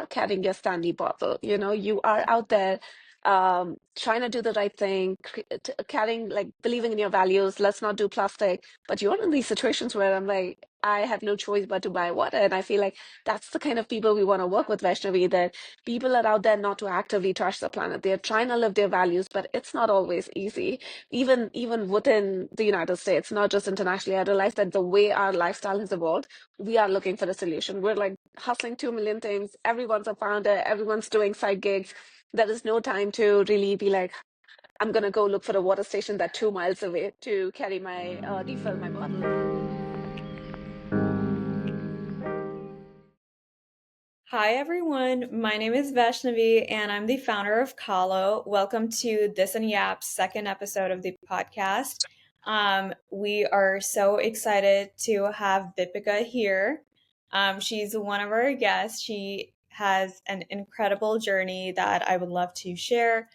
not carrying your Stanley bottle. You are out there trying to do the right thing, carrying, like, believing in your values. Let's not do plastic. But you're in these situations where I'm like, I have no choice but to buy water. And I feel like that's the kind of people we want to work with, Vaishnavi, that people are out there not to actively trash the planet. They're trying to live their values, but it's not always easy. Even within the United States, not just internationally, I realize that the way our lifestyle has evolved, we are looking for a solution. We're like hustling 2 million things. Everyone's a founder, everyone's doing side gigs. There is no time to really be like, I'm gonna go look for a water station that 2 miles away to carry my refill my bottle. Hi everyone, my name is Vaishnavi and I'm the founder of khaa-lo. Welcome to This and Yap's second episode of the podcast. We are so excited to have Deepika here. She's one of our guests. She has an incredible journey that I would love to share.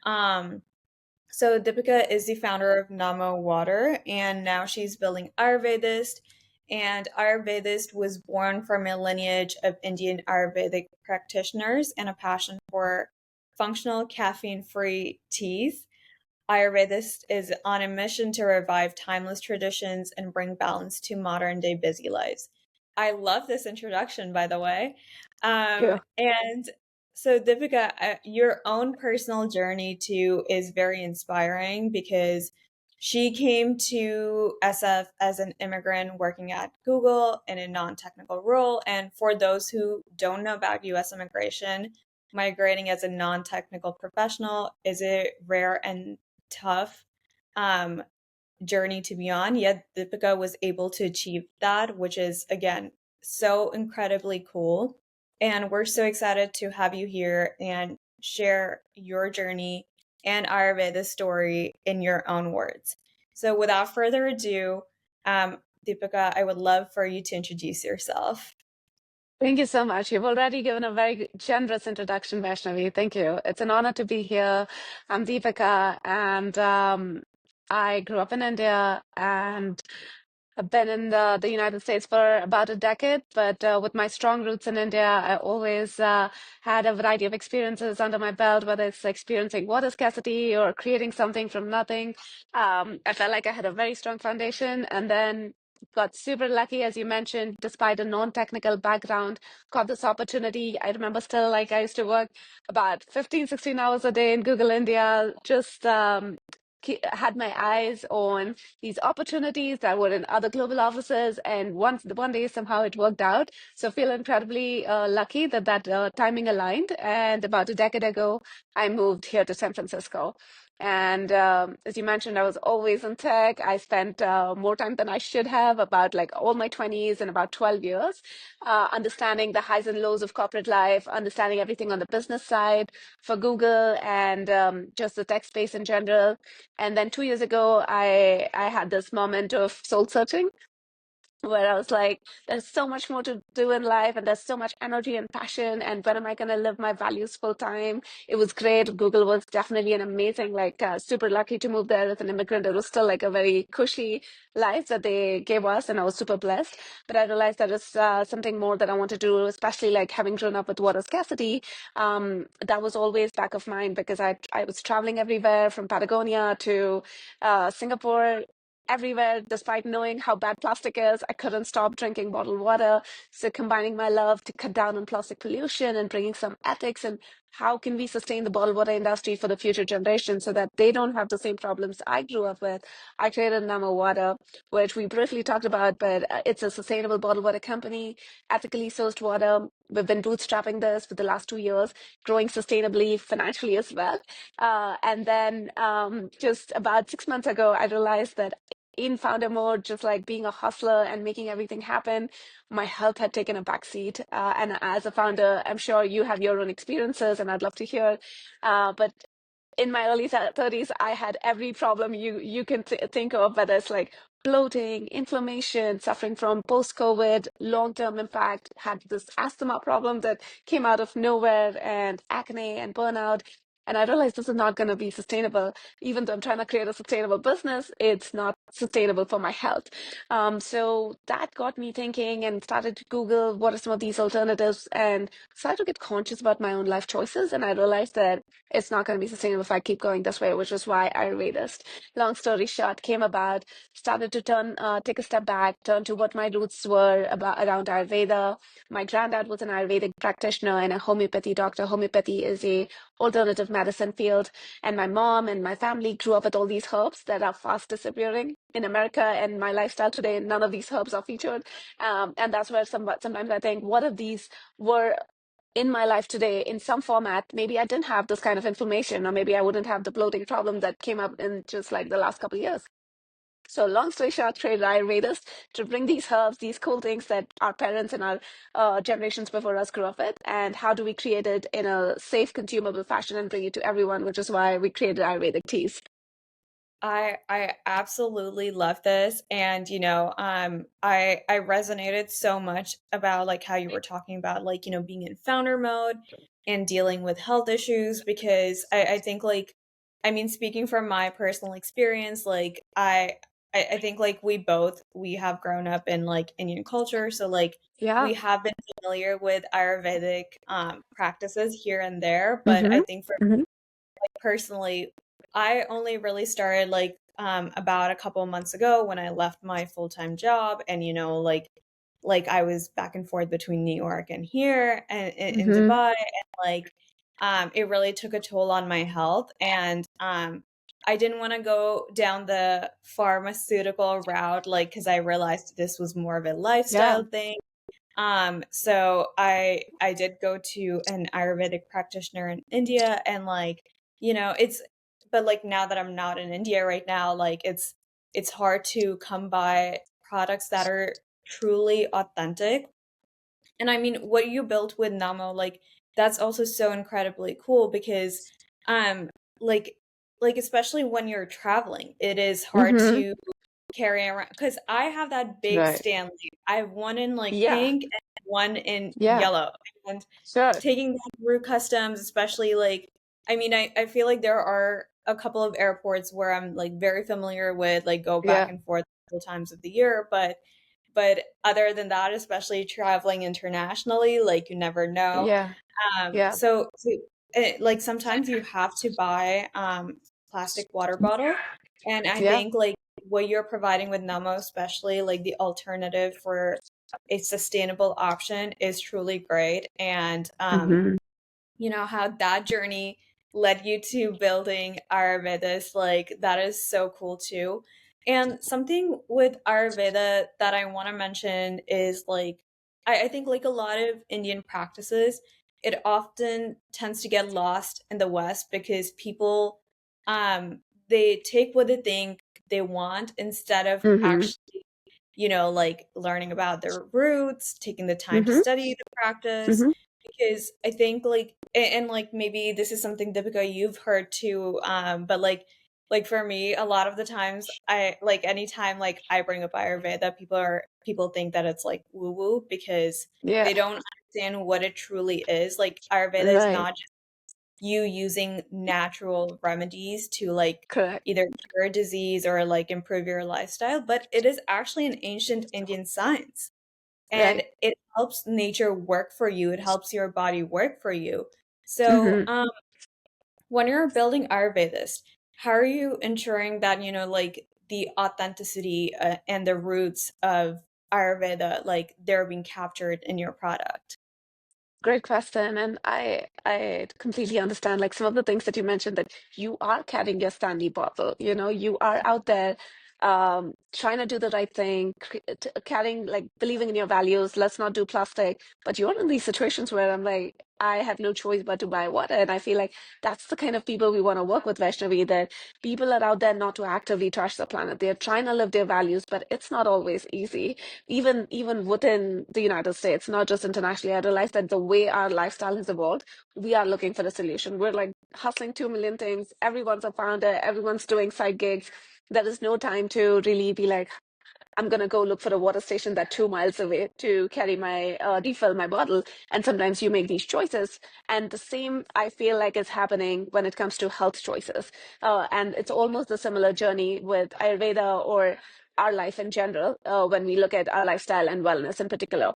So Deepika is the founder of Namo Water, and now she's building Ayurvedist. And Ayurvedist was born from a lineage of Indian Ayurvedic practitioners and a passion for functional caffeine-free teas. Ayurvedist is on a mission to revive timeless traditions and bring balance to modern-day busy lives. I love this introduction, by the way. Yeah. And so, Deepika, your own personal journey too is very inspiring because she came to SF as an immigrant working at Google in a non-technical role. And for those who don't know about US immigration, migrating as a non-technical professional is a rare and tough um, journey to be on. Yet Deepika was able to achieve that, which is, again, so incredibly cool. And we're so excited to have you here and share your journey and Ayurveda story in your own words. So without further ado, Deepika, I would love for you to introduce yourself. Thank you so much. You've already given a very generous introduction, Vaishnavi. Thank you. It's an honor to be here. I'm Deepika, and I grew up in India, and I've been in the United States for about a decade, but with my strong roots in India, I always had a variety of experiences under my belt, whether it's experiencing water scarcity or creating something from nothing. I felt like I had a very strong foundation, and then got super lucky, as you mentioned, despite a non-technical background, got this opportunity. I remember still, like, I used to work about 15, 16 hours a day in Google India, just had my eyes on these opportunities that were in other global offices, and one day somehow it worked out. So I feel incredibly lucky that timing aligned. And about a decade ago, I moved here to San Francisco. And as you mentioned, I was always in tech. I spent more time than I should have, about like all my 20s and about 12 years, understanding the highs and lows of corporate life, understanding everything on the business side for Google, and just the tech space in general. And then 2 years ago, I had this moment of soul searching, where I was like, there's so much more to do in life, and there's so much energy and passion. And when am I going to live my values full time? It was great. Google was definitely an amazing, like, super lucky to move there as an immigrant. It was still like a very cushy life that they gave us, and I was super blessed. But I realized there is something more that I want to do, especially like having grown up with water scarcity. That was always back of mind, because I was traveling everywhere from Patagonia to Singapore, everywhere, despite knowing how bad plastic is. I couldn't stop drinking bottled water. So combining my love to cut down on plastic pollution and bringing some ethics, and how can we sustain the bottled water industry for the future generations so that they don't have the same problems I grew up with, I created Namo Water, which we briefly talked about, but it's a sustainable bottled water company, ethically sourced water. We've been bootstrapping this for the last 2 years, growing sustainably financially as well. And then just about 6 months ago, I realized that in founder mode, just like being a hustler and making everything happen, my health had taken a backseat. And as a founder, I'm sure you have your own experiences, and I'd love to hear. But in my early 30s, I had every problem you can think of, whether it's like bloating, inflammation, suffering from post-COVID, long-term impact, had this asthma problem that came out of nowhere, and acne and burnout. And I realized this is not going to be sustainable. Even though I'm trying to create a sustainable business, it's not sustainable for my health. So that got me thinking and started to Google what are some of these alternatives and started to get conscious about my own life choices. And I realized that it's not going to be sustainable if I keep going this way, which is why Ayurvedist, long story short, came about, started to take a step back, turn to what my roots were about around Ayurveda. My granddad was an Ayurvedic practitioner and a homeopathy doctor. Homeopathy is a alternative medicine field, and my mom and my family grew up with all these herbs that are fast disappearing in America. And my lifestyle today, none of these herbs are featured. And that's where sometimes I think, what if these were in my life today in some format? Maybe I didn't have this kind of information, or maybe I wouldn't have the bloating problem that came up in just like the last couple of years. So long story short, created Ayurvedist to bring these herbs, these cool things that our parents and our generations before us grew up with, and how do we create it in a safe, consumable fashion and bring it to everyone, which is why we created Ayurvedic teas. I absolutely love this, and I resonated so much about like how you were talking about like being in founder mode and dealing with health issues, because I think like, I mean, speaking from my personal experience, like I think like we have grown up in like Indian culture, so like Yeah. we have been familiar with Ayurvedic practices here and there, but I Mm-hmm. think for Mm-hmm. personally, I only really started like about a couple of months ago when I left my full-time job, and like I was back and forth between New York and here and in Mm-hmm. Dubai, and like it really took a toll on my health, and I didn't want to go down the pharmaceutical route, like because I realized this was more of a Yeah. lifestyle thing. So I did go to an Ayurvedic practitioner in India, and like, it's, but like now that I'm not in India right now, like it's hard to come by products that are truly authentic. And I mean, what you built with Namo, like that's also so incredibly cool because um like especially when you're traveling, it is hard Mm-hmm. to carry around, because I have that big Right. Stanley. I have one in like Yeah. pink and one in Yeah. yellow. And Sure. taking that through customs, especially like, I mean, I feel like there are a couple of airports where I'm like very familiar with, like go back Yeah. and forth multiple times of the year, but other than that, especially traveling internationally, like you never know. Yeah. Yeah. Like sometimes you have to buy plastic water bottle, and I Yeah. think like what you're providing with Namo, especially like the alternative for a sustainable option, is truly great. And Mm-hmm. how that journey led you to building Ayurvedas, like that is so cool too. And something with Ayurveda that I want to mention is like, I think like a lot of Indian practices, it often tends to get lost in the West because people, they take what they think they want instead of Mm-hmm. actually, like learning about their roots, taking the time to Mm-hmm. study the practice. Mm-hmm. Because I think like, and like maybe this is something, Deepika, you've heard too, but like for me, a lot of the times I like anytime like I bring up Ayurveda, people think that it's like woo woo because Yeah. they don't understand what it truly is. Like Ayurveda is Right. not just you using natural remedies to like Correct. either cure disease or like improve your lifestyle, but it is actually an ancient Indian science, and Right. it helps nature work for you. It helps your body work for you. So, Mm-hmm. when you're building Ayurvedist, how are you ensuring that, like the authenticity and the roots of Ayurveda, like they're being captured in your product? Great question. And I completely understand like some of the things that you mentioned, that you are carrying your Stanley bottle, you are out there trying to do the right thing, carrying like believing in your values, let's not do plastic. But you're in these situations where I'm like, I have no choice but to buy water. And I feel like that's the kind of people we want to work with, Vaishnavi, that people are out there not to actively trash the planet. They're trying to live their values, but it's not always easy, even within the United States, not just internationally. I realize that the way our lifestyle has evolved, we are looking for a solution. We're like hustling 2 million things. Everyone's a founder, everyone's doing side gigs. There is no time to really be like I'm going to go look for a water station that's 2 miles away to carry my refill my bottle. And sometimes you make these choices. And the same I feel like is happening when it comes to health choices. And it's almost a similar journey with Ayurveda or our life in general, when we look at our lifestyle and wellness in particular.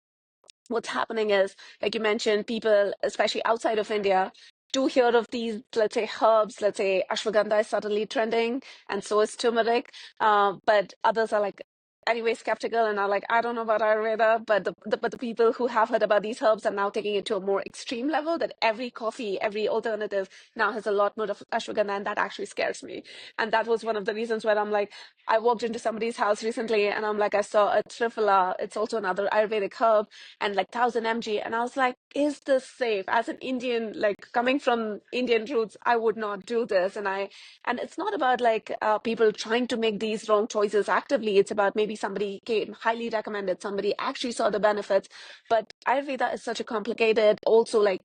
What's happening is, like you mentioned, people, especially outside of India, do hear of these, let's say, herbs. Let's say ashwagandha is suddenly trending, and so is turmeric. But others are like, anyway, skeptical and are like, I don't know about Ayurveda. But the people who have heard about these herbs are now taking it to a more extreme level. That every coffee, every alternative now has a lot more of ashwagandha, and that actually scares me. And that was one of the reasons where I'm like, I walked into somebody's house recently, and I'm like, I saw a triphala. It's also another Ayurvedic herb and like 1,000 mg. And I was like, is this safe? As an Indian, like coming from Indian roots, I would not do this. And it's not about like people trying to make these wrong choices actively. It's about maybe somebody came highly recommended, somebody actually saw the benefits. But Ayurveda is such a complicated, also like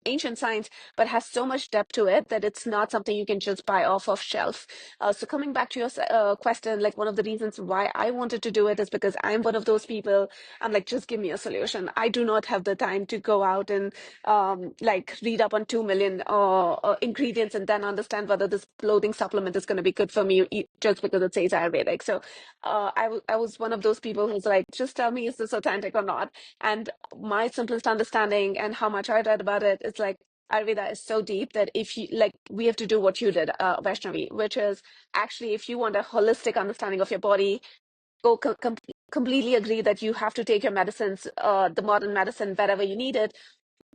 ancient science, but has so much depth to it that it's not something you can just buy off of shelf. So coming back to your question, like one of the reasons why I wanted to do it is because I'm one of those people. I'm like, just give me a solution. I do not have the time to go out and like read up on 2 million ingredients and then understand whether this clothing supplement is going to be good for me just because it says Ayurvedic. So I was one of those people who's like, just tell me, is this authentic or not? And my simplest understanding and how much I read about it is like, Ayurveda is so deep that if you like, we have to do what you did, Vaishnavi, which is actually if you want a holistic understanding of your body, go completely agree that you have to take your medicines, the modern medicine, wherever you need it,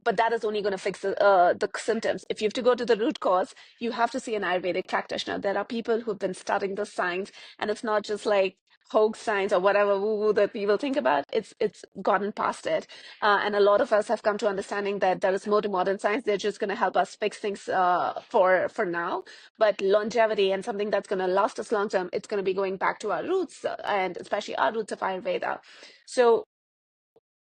but that is only going to fix the symptoms. If you have to go to the root cause, you have to see an Ayurvedic practitioner. There are people who've been studying the science, and it's not just like hoax science or whatever woo-woo that people think about. It's gotten past it, and a lot of us have come to understanding that there is more to modern science. They're just going to help us fix things for now, but longevity and something that's going to last us long term, it's going to be going back to our roots, and especially our roots of Ayurveda. So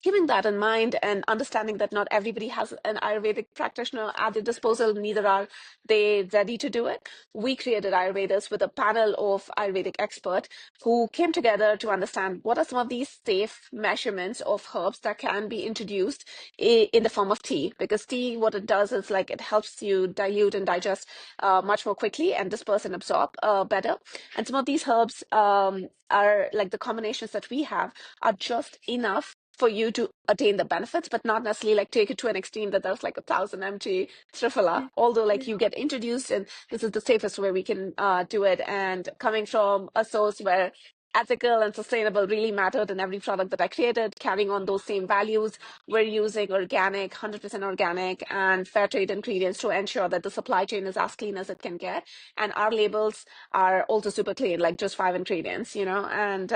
keeping that in mind and understanding that not everybody has an Ayurvedic practitioner at their disposal, neither are they ready to do it, we created Ayurvedas with a panel of Ayurvedic experts who came together to understand what are some of these safe measurements of herbs that can be introduced in the form of tea. Because tea, what it does is like it helps you dilute and digest much more quickly and disperse and absorb better. And some of these herbs are like the combinations that we have are just enough for you to attain the benefits, but not necessarily like take it to an extreme that there's like 1,000 mg triphala. Although like you get introduced, and this is the safest way we can do it. And coming from a source where ethical and sustainable really mattered in every product that I created, carrying on those same values, we're using organic, 100% organic and fair trade ingredients to ensure that the supply chain is as clean as it can get. And our labels are also super clean, like just 5 ingredients, and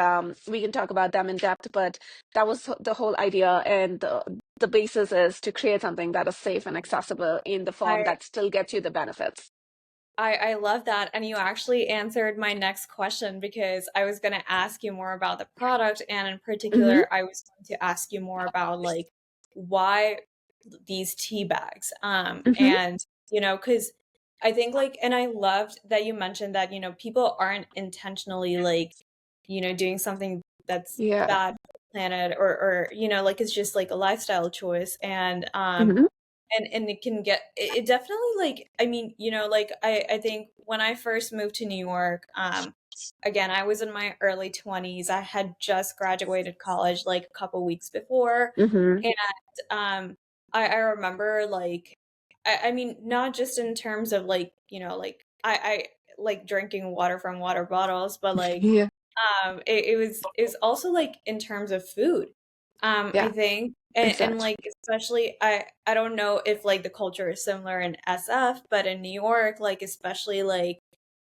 we can talk about them in depth, but that was the whole idea. And the basis is to create something that is safe and accessible in the form I that still gets you the benefits. I love that. And you actually answered my next question because I was going to ask you more about the product. And in Hmm. particular, I was going to ask you more about like why these tea bags. Hmm. And, because I think like, and I loved that you mentioned that, people aren't intentionally like, doing something that's Yeah. bad for the planet or, like it's just like a lifestyle choice. Hmm. And it can get it definitely like I mean like I think when I first moved to New York, again I was in my early 20s. I had just graduated college like a couple weeks before. Hmm. And I remember like I mean not just in terms of like like I like drinking water from water bottles, but like Yeah. it was also like in terms of food. I Yeah. think and Exactly. like especially I don't know if like the culture is similar in SF, but in New York, like especially like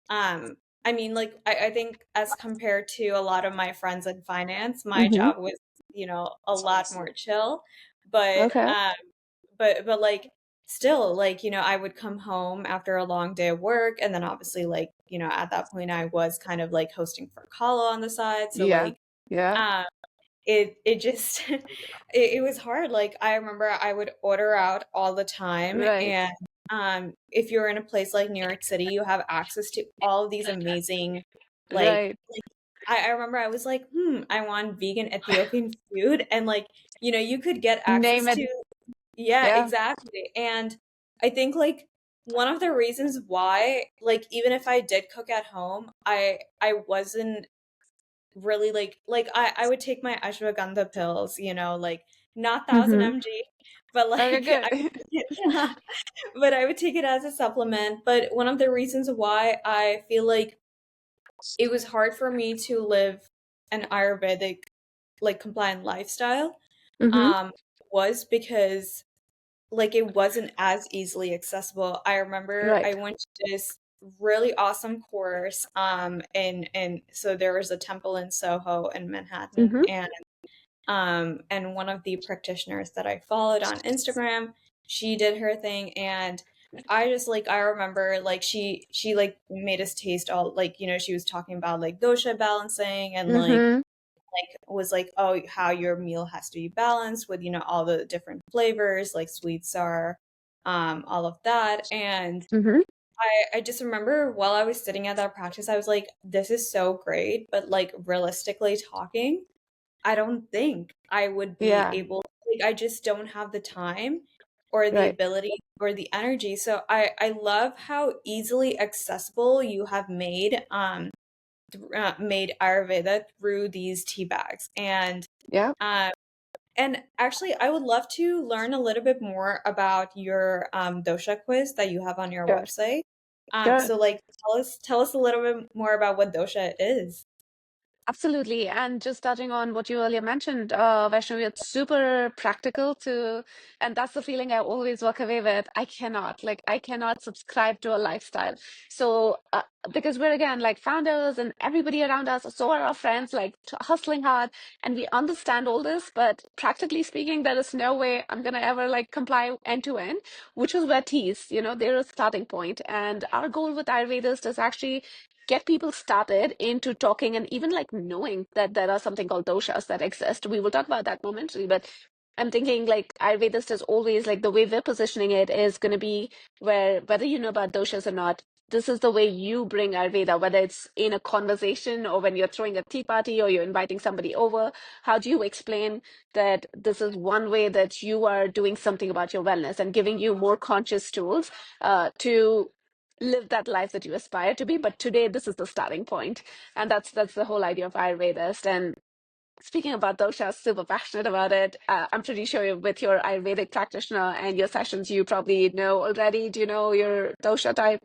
um I mean like I think as compared to a lot of my friends in finance, my Hmm. job was, a lot more chill. But Okay. but like still like I would come home after a long day of work, and then obviously like at that point I was kind of like hosting for khaa-lo on the side, so Yeah. like Yeah. um it just it was hard. Like I remember I would order out all the time. Right. And if you're in a place like New York City, you have access to all of these amazing like Right. I remember I was like, I want vegan Ethiopian food. And like, you could get Name access it. to, yeah, Yeah. exactly. And I think like one of the reasons why, like, even if I did cook at home, I wasn't really I would take my ashwagandha pills, like not 1000 Mm-hmm. mg, but Okay, like I would good. take it, but I would take it as a supplement. But one of the reasons why I feel like it was hard for me to live an Ayurvedic like compliant lifestyle Mm-hmm. um was because like it wasn't as easily accessible. I remember I Right. went to this really awesome course and so there was a temple in Soho in Manhattan, Mm-hmm. and one of the practitioners that I followed on Instagram, she did her thing, and I just like I remember like she like made us taste all like she was talking about like dosha balancing and Mm-hmm. was like, oh, how your meal has to be balanced with all the different flavors like sweet, sour, all of that. And Mm-hmm. I just remember while I was sitting at that practice, I was like, this is so great, but like realistically talking, I don't think I would be Yeah. able, like, I just don't have the time or the Right. ability or the energy. So I love how easily accessible you have made Ayurveda through these tea bags. Yeah. Um, and actually, I would love to learn a little bit more about your dosha quiz that you have on your Sure. website. Sure. So like tell us a little bit more about what dosha is. Absolutely. And just touching on what you earlier mentioned, Vaishnavi, it's super practical to, and that's the feeling I always walk away with. I cannot subscribe to a lifestyle. So, because we're again like founders and everybody around us, so are our friends, like hustling hard, and we understand all this, but practically speaking, there is no way I'm gonna ever like comply end to end, which is where teas, they're a starting point. And our goal with Ayurvedist is actually get people started into talking and even like knowing that there are something called doshas that exist. We will talk about that momentarily, but I'm thinking like Ayurvedist is always like the way we're positioning it is going to be where whether you know about doshas or not, this is the way you bring Ayurveda, whether it's in a conversation or when you're throwing a tea party or you're inviting somebody over. How do you explain that this is one way that you are doing something about your wellness and giving you more conscious tools to live that life that you aspire to be? But today this is the starting point, and that's the whole idea of Ayurvedist. And speaking about dosha, super passionate about it. I'm pretty sure with your Ayurvedic practitioner and your sessions you probably know already. Do you know your dosha type?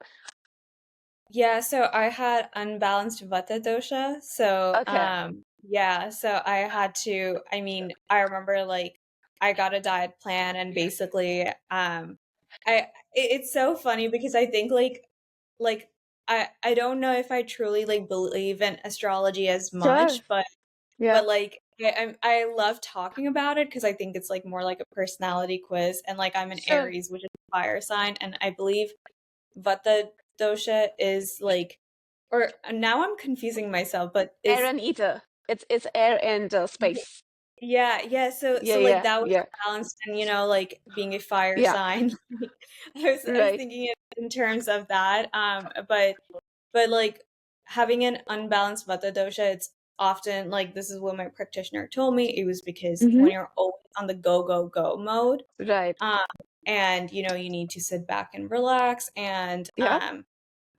Yeah, so I had unbalanced vata dosha. So, Okay. yeah, so I had to, I mean, I remember like I got a diet plan and basically it's so funny because I think like I don't know if I truly like believe in astrology as Sure. much, but Yeah. like I love talking about it because I think it's like more like a personality quiz, and like I'm an Sure. Aries, which is a fire sign, and I believe Vata dosha is like, or now I'm confusing myself, but Air is and ether. It's air and space. yeah, yeah. So Yeah. like Yeah. that was Yeah. balanced, and like being a fire Yeah. sign, I was Right. thinking it in terms of that. But like having an unbalanced vata dosha, it's often like this is what my practitioner told me. It was because Mm-hmm. when you're always on the go go go mode, Right. um, and you need to sit back and relax, and Yeah.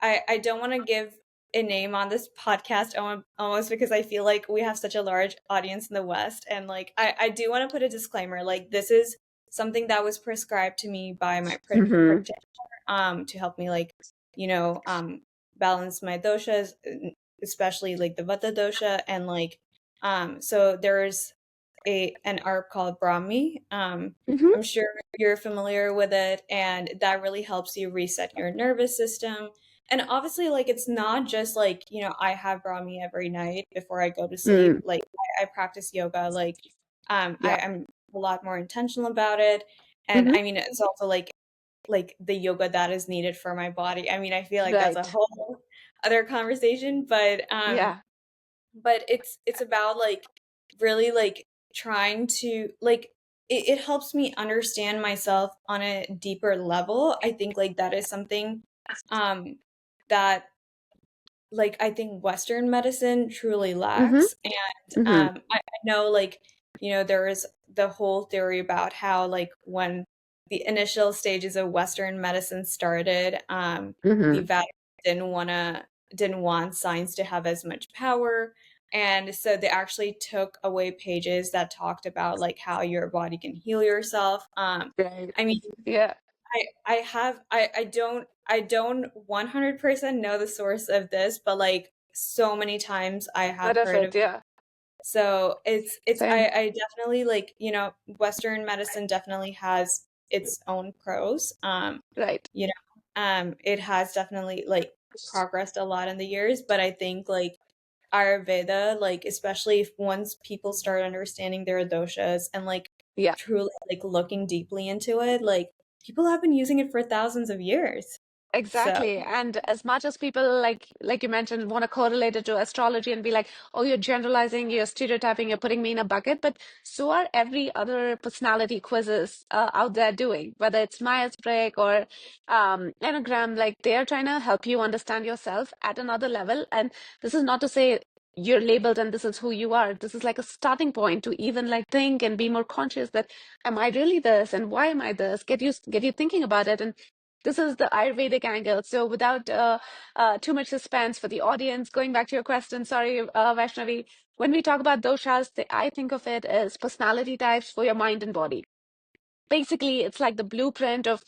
I don't want to give a name on this podcast almost because I feel like we have such a large audience in the West. And like, I do want to put a disclaimer like, this is something that was prescribed to me by my Mm-hmm. practitioner to help me, like, balance my doshas, especially like the Vata dosha. And like, so there's an herb called Brahmi. Mm-hmm. I'm sure you're familiar with it, and that really helps you reset your nervous system. And obviously, like it's not just like I have Brahmi every night before I go to sleep. Mm. Like I practice yoga. Like Yeah. I'm a lot more intentional about it, and Mm-hmm. I mean it's also like the yoga that is needed for my body. I mean I feel like that's a Right. whole other conversation, Yeah. but it's about like really like trying to like it helps me understand myself on a deeper level. I think like that is something um that like I think Western medicine truly Mm-hmm. lacks. And Mm-hmm. I know, like, there is the whole theory about how, like, when the initial stages of Western medicine started, the Mm-hmm. Vatican didn't want science to have as much power. And so they actually took away pages that talked about like how your body can heal yourself. Right. I mean, Yeah. I don't 100% know the source of this, but like so many times I have Heard of heard it. of it. Yeah. So it's Same. I definitely, like, Western medicine definitely has its own pros. Right. You know, it has definitely like progressed a lot in the years, but I think like Ayurveda, like especially if once people start understanding their doshas and like Yeah. truly like looking deeply into it, like people have been using it for thousands of years. So, Exactly. And as much as people like you mentioned want to correlate it to astrology and be like, oh, you're generalizing, you're stereotyping, you're putting me in a bucket, but so are every other personality quizzes out there doing, whether it's Myers-Briggs or Enneagram, like they are trying to help you understand yourself at another level. And this is not to say you're labeled and this is who you are. This is like a starting point to even like think and be more conscious that am I really this and why am I this? Get you thinking about it. And this is the Ayurvedic angle. So, without too much suspense for the audience, going back to your question, sorry, Vaishnavi, when we talk about doshas, I think of it as personality types for your mind and body. Basically, it's like the blueprint of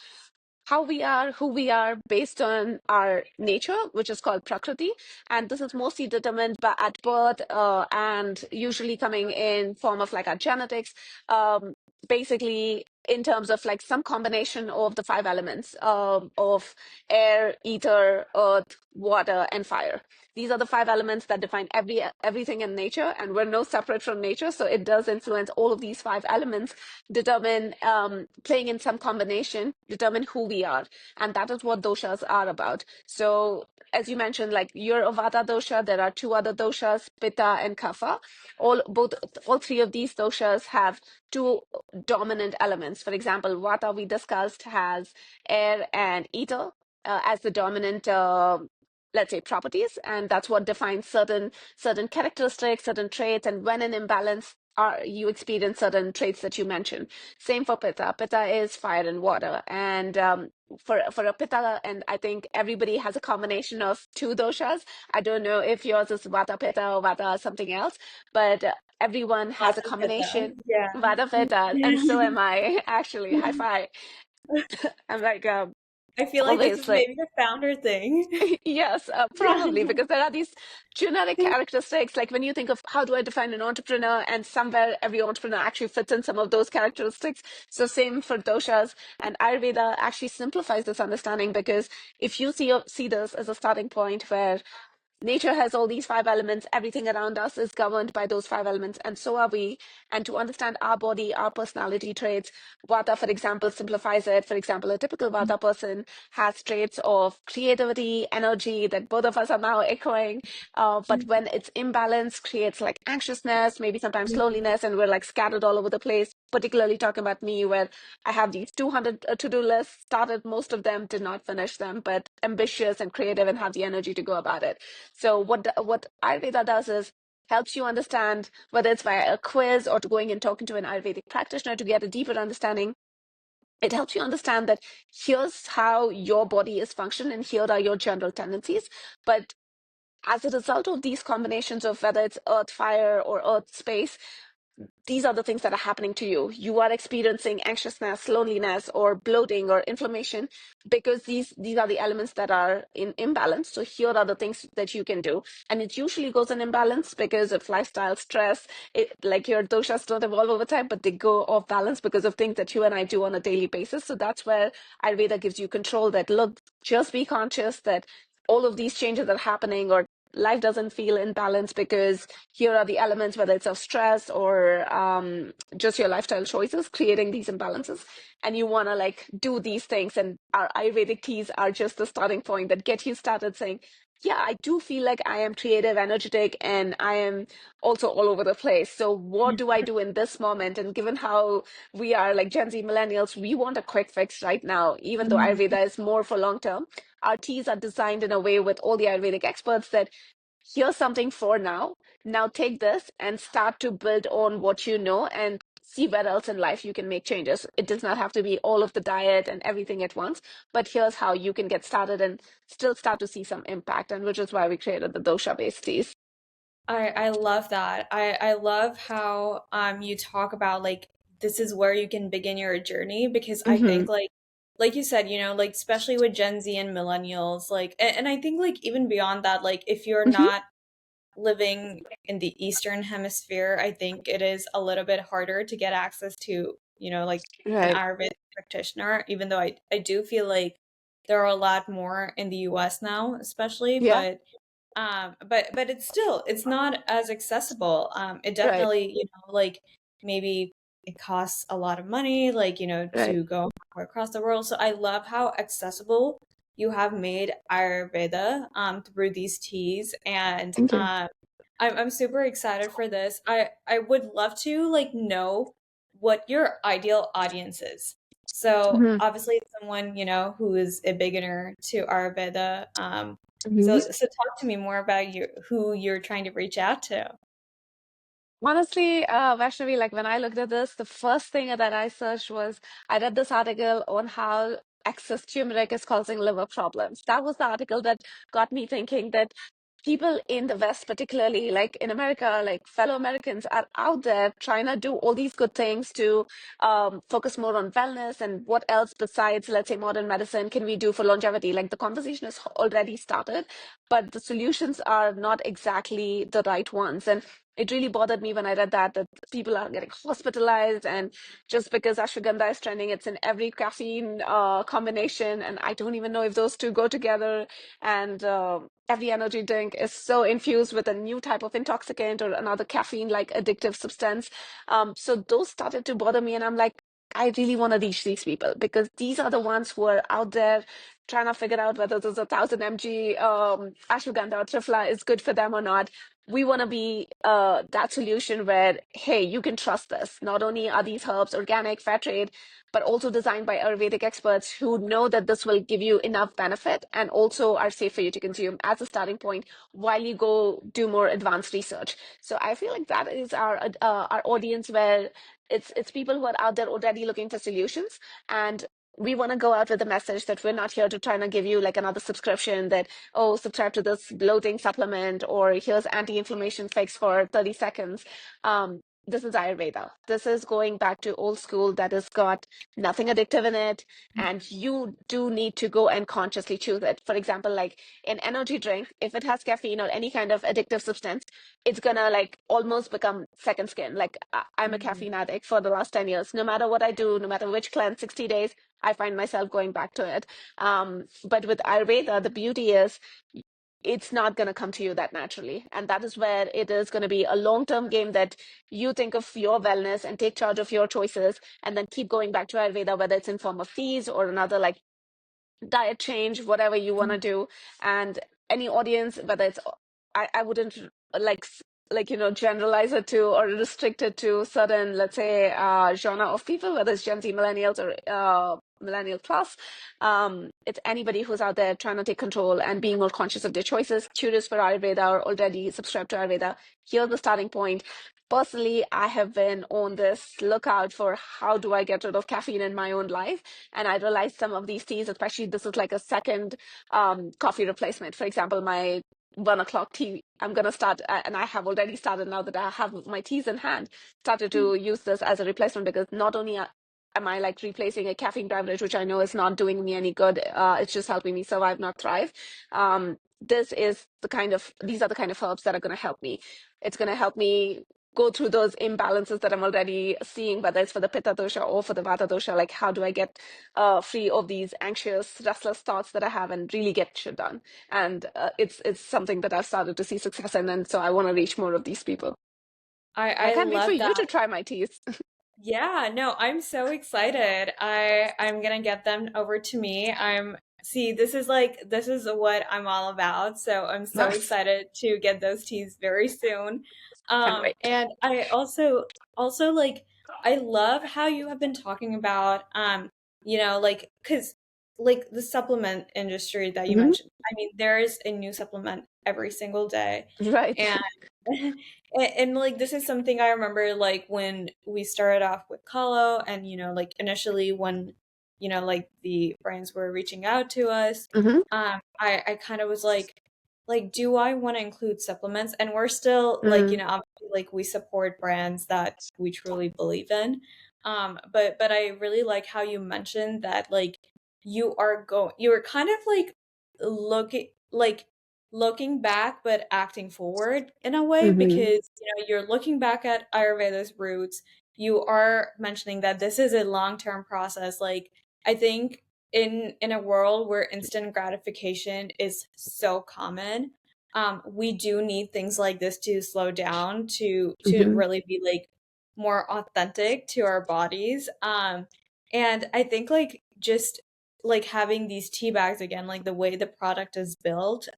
how we are, who we are based on our nature, which is called Prakriti. And this is mostly determined by at birth and usually coming in form of like our genetics. Um, Basically, in terms of like some combination of the five elements of air, ether, earth, water, and fire. These are the five elements that define everything in nature, and we're no separate from nature. So it does influence all of these five elements, determine playing in some combination, determine who we are, and that is what doshas are about. So as you mentioned, like you're a vata dosha, there are two other doshas, pitta and kapha. All three of these doshas have two dominant elements. For example, vata we discussed has air and ether as the dominant let's say properties, and that's what defines certain characteristics, certain traits, and when in imbalance you experience certain traits that you mentioned. Same for pitta. Pitta is fire and water, and for a pitta, and I think everybody has a combination of two doshas. I don't know if yours is vata pitta or vata something else, but everyone has a Vata Pitta. combination. Vata Yeah. pitta, and so am I. Actually, high five. I'm like I feel like this always is like maybe a founder thing. yes, probably because there are these genetic characteristics. Like when you think of how do I define an entrepreneur, and somewhere every entrepreneur actually fits in some of those characteristics. So same for doshas, and Ayurveda actually simplifies this understanding because if you see this as a starting point where nature has all these five elements, everything around us is governed by those five elements, and so are we. And to understand our body, our personality traits, vata, for example, simplifies it. For example, a typical vata person has traits of creativity, energy that both of us are now echoing, but when it's imbalanced, creates like anxiousness, maybe sometimes loneliness, and we're like scattered all over the place. Particularly talking about me, where I have these 200 to-do lists, started most of them, did not finish them, but ambitious and creative and have the energy to go about it. So what Ayurveda does is helps you understand, whether it's via a quiz or to going and talking to an Ayurvedic practitioner to get a deeper understanding. It helps you understand that here's how your body is functioning and here are your general tendencies. But as a result of these combinations of whether it's earth, fire, or earth, space, these are the things that are happening to you. You are experiencing anxiousness, loneliness, or bloating or inflammation because these are the elements that are in imbalance. So here are the things that you can do. And it usually goes in imbalance because of lifestyle stress. Like your doshas don't evolve over time, but they go off balance because of things that you and I do on a daily basis. So that's where Ayurveda gives you control that, look, just be conscious that all of these changes are happening, or life doesn't feel in balance because here are the elements, whether it's of stress or just your lifestyle choices, creating these imbalances. And you want to like do these things. And our Ayurvedic teas are just the starting point that get you started saying, yeah, I do feel like I am creative, energetic, and I am also all over the place. So what do I do in this moment? And given how we are like Gen Z millennials, we want a quick fix right now, even though Ayurveda is more for long term. our teas are designed in a way with all the Ayurvedic experts that here's something for now. Now take this and start to build on what you know and see where else in life you can make changes. It does not have to be all of the diet and everything at once, but here's how you can get started and still start to see some impact. And which is why we created the dosha-based teas. I love that. I love how you talk about like this is where you can begin your journey, because I Mm-hmm. think like you said, you know, like especially with Gen Z and millennials, like and I think like even beyond that, like if you're Mm-hmm. not living in the Eastern Hemisphere, I think it is a little bit harder to get access to, you know, like an Right. Ayurvedic practitioner, even though I do feel like there are a lot more in the US now, especially, Yeah. but it's not as accessible. It Right. definitely, you know, like maybe it costs a lot of money, like, you know, Right. to go across the world. So I love how accessible you have made Ayurveda through these teas. And Thank you. I'm super excited for this. I would love to like know what your ideal audience is. So Mm-hmm. obviously someone, you know, who is a beginner to Ayurveda. Mm-hmm. So talk to me more about who you're trying to reach out to. Honestly, Vaishnavi, like when I looked at this, the first thing that I searched was I read this article on how excess turmeric is causing liver problems. That was the article that got me thinking that people in the West, particularly like in America, like fellow Americans, are out there trying to do all these good things to focus more on wellness and what else besides, let's say, modern medicine can we do for longevity? Like the conversation has already started, but the solutions are not exactly the right ones. And it really bothered me when I read that people are getting hospitalized, and just because ashwagandha is trending, it's in every caffeine combination, and I don't even know if those two go together. And every energy drink is so infused with a new type of intoxicant or another caffeine-like addictive substance. So those started to bother me, and I'm like, I really want to reach these people because these are the ones who are out there trying to figure out whether there's 1,000 mg ashwagandha or triphala is good for them or not. We want to be that solution where, hey, you can trust this. Not only are these herbs organic, fair trade, but also designed by Ayurvedic experts who know that this will give you enough benefit and also are safe for you to consume as a starting point while you go do more advanced research. So I feel like that is our audience, where it's people who are out there already looking for solutions, and we want to go out with a message that we're not here to try and give you like another subscription that, oh, subscribe to this bloating supplement, or here's anti-inflammation fix for 30 seconds. This is Ayurveda. This is going back to old school that has got nothing addictive in it. And you do need to go and consciously choose it. For example, like an energy drink, if it has caffeine or any kind of addictive substance, it's gonna like almost become second skin. Like I'm a Mhm. caffeine addict for the last 10 years. No matter what I do, no matter which cleanse, 60 days, I find myself going back to it. But with Ayurveda, the beauty is it's not going to come to you that naturally. And that is where it is going to be a long term game that you think of your wellness and take charge of your choices and then keep going back to Ayurveda, whether it's in form of teas or another like diet change, whatever you want to do. And any audience, whether it's, I wouldn't like generalize it to or restrict it to certain, let's say, genre of people, whether it's Gen Z, millennials, or millennial plus. It's anybody who's out there trying to take control and being more conscious of their choices, curious for Ayurveda or already subscribed to Ayurveda. Here's the starting point. Personally, I have been on this lookout for how do I get rid of caffeine in my own life. And I realized some of these teas, especially this is like a second coffee replacement. For example, my 1 o'clock tea, I'm going to start, and I have already started now that I have my teas in hand, started to use this as a replacement because not only am I like replacing a caffeine beverage, which I know is not doing me any good, it's just helping me survive, not thrive. These are the kind of herbs that are going to help me. It's going to help me go through those imbalances that I'm already seeing, whether it's for the Pitta dosha or for the Vata dosha. Like, how do I get free of these anxious, restless thoughts that I have and really get shit done? And it's something that I've started to see success in, and so I want to reach more of these people. I I can't wait for love you that. to try my teas. Yeah, no, I'm so excited. I'm gonna get them over to me. See, this is what I'm all about. So I'm so Nice. excited to get those teas very soon. Can't wait. And I also like I love how you have been talking about you know, like 'cause like the supplement industry that you Hmm. mentioned. I mean, there is a new supplement every single day. Right. And and like this is something I remember like when we started off with khaa-lo and like initially when like the brands were reaching out to us, Hmm. I kind of was like do I want to include supplements? And we're still like Hmm. obviously like we support brands that we truly believe in. But I really like how you mentioned that like you are kind of looking like looking back but acting forward in a way Hmm. because you're looking back at Ayurveda's roots. You are mentioning that this is a long-term process. Like I think in a world where instant gratification is so common, we do need things like this to slow down to Hmm. really be like more authentic to our bodies. And I think like just like having these tea bags again, like the way the product is built,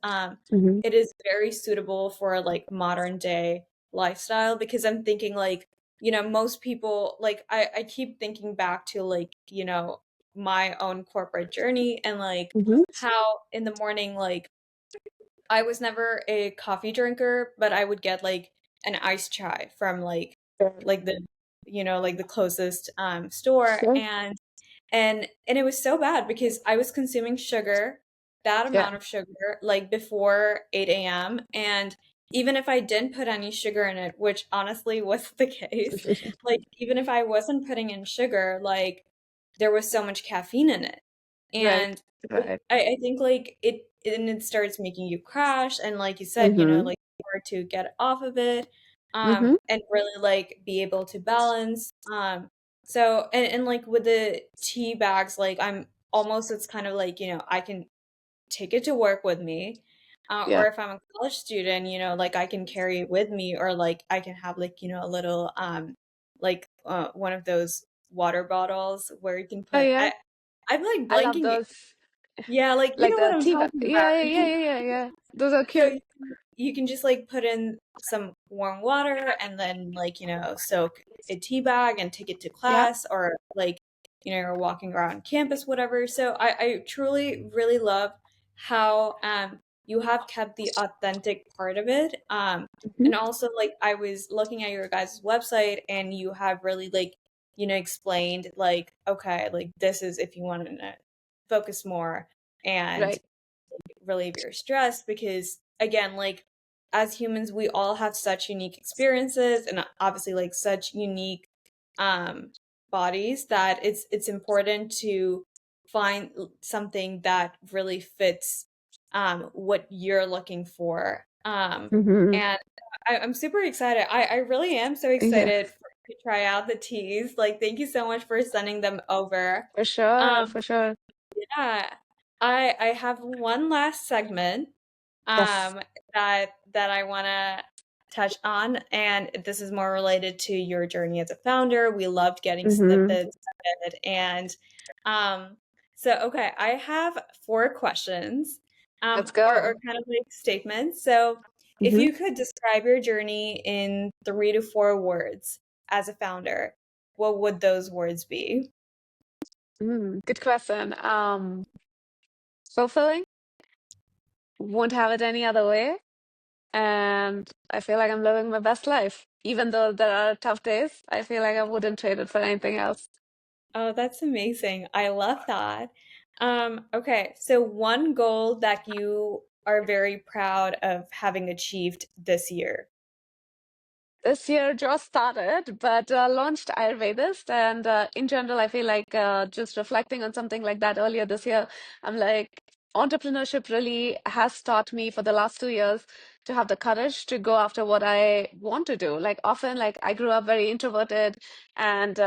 Hmm. it is very suitable for like modern day lifestyle because I'm thinking like, most people like I keep thinking back to like, my own corporate journey and like Hmm. how in the morning, like I was never a coffee drinker, but I would get like an iced chai from like the like the closest store Sure. and it was so bad because I was consuming sugar, that Yeah. amount of sugar, like before 8 a.m. And even if I didn't put any sugar in it, which honestly was the case, like even if I wasn't putting in sugar, like there was so much caffeine in it. Right. And Right. I think like it starts making you crash and like you said, Hmm. like hard to get off of it, Hmm. and really like be able to balance. So and like with the tea bags, like I'm almost it's kind of like, I can take it to work with me. Yeah. Or if I'm a college student, like I can carry it with me or like I can have like, a little like one of those water bottles where you can Oh put yeah. I'm like I love blanking. those. Yeah, like you Like know what the I'm tea bag. talking Yeah, yeah, yeah, about. yeah, yeah, yeah. Those are So cute. you can just like put in some warm water and then like, soak a tea bag and take it to Yeah. class or like, you're walking around campus, whatever. So I truly really love how you have kept the authentic part of it. Hmm. And also like I was looking at your guys' website and you have really like, explained like, okay, like this is if you want to focus more and Right. relieve your stress because again like as humans we all have such unique experiences and obviously like such unique um bodies that it's important to find something that really fits what you're looking for Hmm. and I'm super excited. I really am so Yeah. excited to try out the teas. Like thank you so much for sending them over. For sure. um For sure. yeah. I have one last segment Yes. um that I want to touch on and this is more related to your journey as a founder. We loved getting Hmm. snippets of it and um so okay, I have four questions Let's or go. kind of like statements. So if Hmm. you could describe your journey in 3 to 4 words as a founder, what would those words be? Good question. Fulfilling. Won't have it any other way. And I feel like I'm living my best life. Even though there are tough days, I feel like I wouldn't trade it for anything else. Oh, that's amazing. I love that. Okay, so one goal that you are very proud of having achieved this year. This year just started, but launched Ayurvedist. And in general, I feel like just reflecting on something like that earlier this year, I'm like, entrepreneurship really has taught me for the last 2 years to have the courage to go after what I want to do. Like, often, like, I grew up very introverted and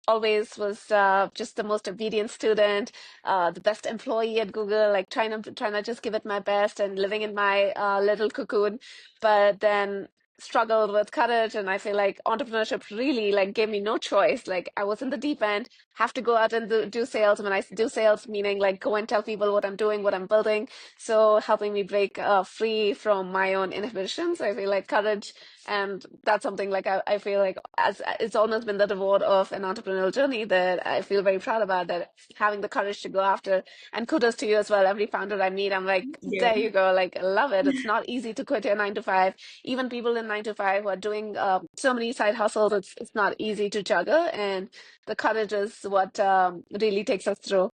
always was just the most obedient student, the best employee at Google, like, trying to just give it my best and living in my little cocoon. But then struggled with courage, and I feel like entrepreneurship really like gave me no choice. Like, I was in the deep end, have to go out and do sales. When I do sales, meaning like go and tell people what I'm doing, what I'm building. So helping me break free from my own inhibitions. I feel like courage, and that's something like I feel like as it's almost been the reward of an entrepreneurial journey that I feel very proud about, that having the courage to go after. And kudos to you as well. Every founder I meet, I'm like, there You. you go. Like, I love it. It's not easy to quit your 9 to 5. Even people in 9 to 5 who are doing so many side hustles, it's not easy to juggle. And the courage is what really takes us through.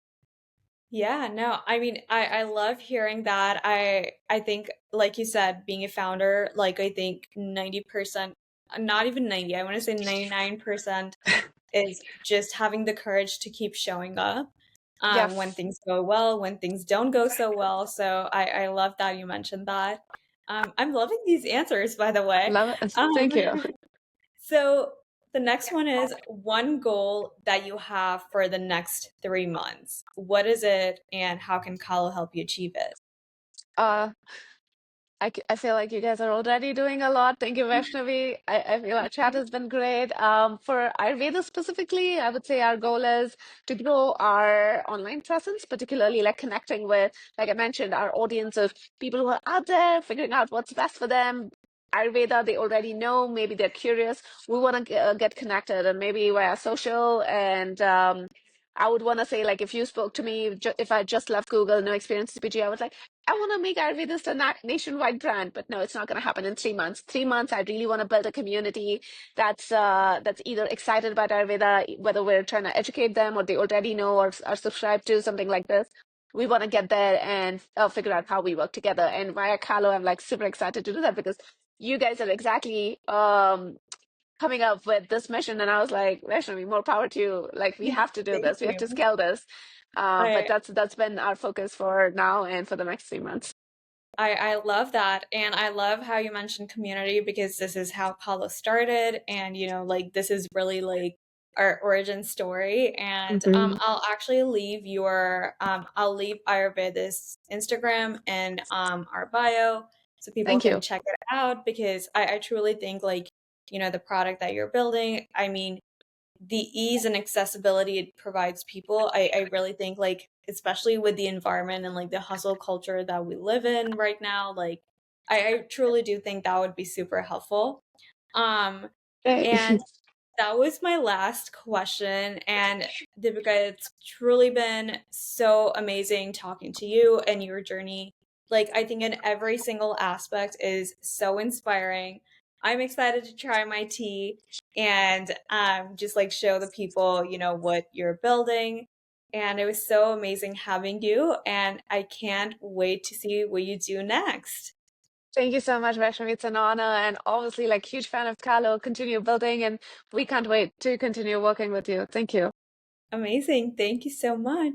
Yeah, no, I mean, I love hearing that. I think, like you said, being a founder, like I think 90%, not even 90, I want to say 99% is just having the courage to keep showing up Yep. when things go well, when things don't go so well. So I love that you mentioned that. I'm loving these answers, by the way. Love it. Um, Thank you. so the next one is one goal that you have for the next 3 months. What is it, and how can khaa-lo help you achieve it? Uh, I feel like you guys are already doing a lot. Thank you, Vaishnavi. I feel our chat has been great. For Ayurveda specifically, I would say our goal is to grow our online presence, particularly like connecting with, like I mentioned, our audience of people who are out there, figuring out what's best for them. Ayurveda, they already know, maybe they're curious. We want to get connected, and maybe via social. And I would want to say, like, if you spoke to me, if I just left Google, no experience CPG, I was like, I want to make Ayurvedist a nationwide brand, but no, it's not going to happen in 3 months. 3 months, I really want to build a community that's either excited about Ayurveda, whether we're trying to educate them or they already know or are subscribed to something like this. We want to get there and figure out how we work together. And via khaa-lo, I'm like super excited to do that because you guys are exactly coming up with this mission. And I was like, Vaishnavi, more power to you. Like, we have to do Thank this. We have to you. scale this. But I that's been our focus for now and for the next 3 months. I love that. And I love how you mentioned community because this is how khaa-lo started. And, like this is really like our origin story. And Mhm. I'll actually leave I'll leave Ayurvedist Instagram and our bio so people Thank can you. check it out because I truly think like, the product that you're building, I mean, the ease and accessibility it provides people, I really think like especially with the environment and like the hustle culture that we live in right now, like I truly do think that would be super helpful. Um Great. and that was my last question. And Deepika, it's truly been so amazing talking to you and your journey. Like, I think in every single aspect is so inspiring. I'm excited to try my tea and just like show the people, what you're building. And it was so amazing having you. And I can't wait to see what you do next. Thank you so much, Vaishnavi. It's an honor, and obviously, like, huge fan of khaa-lo. Continue building, and we can't wait to continue working with you. Thank you. Amazing. Thank you so much.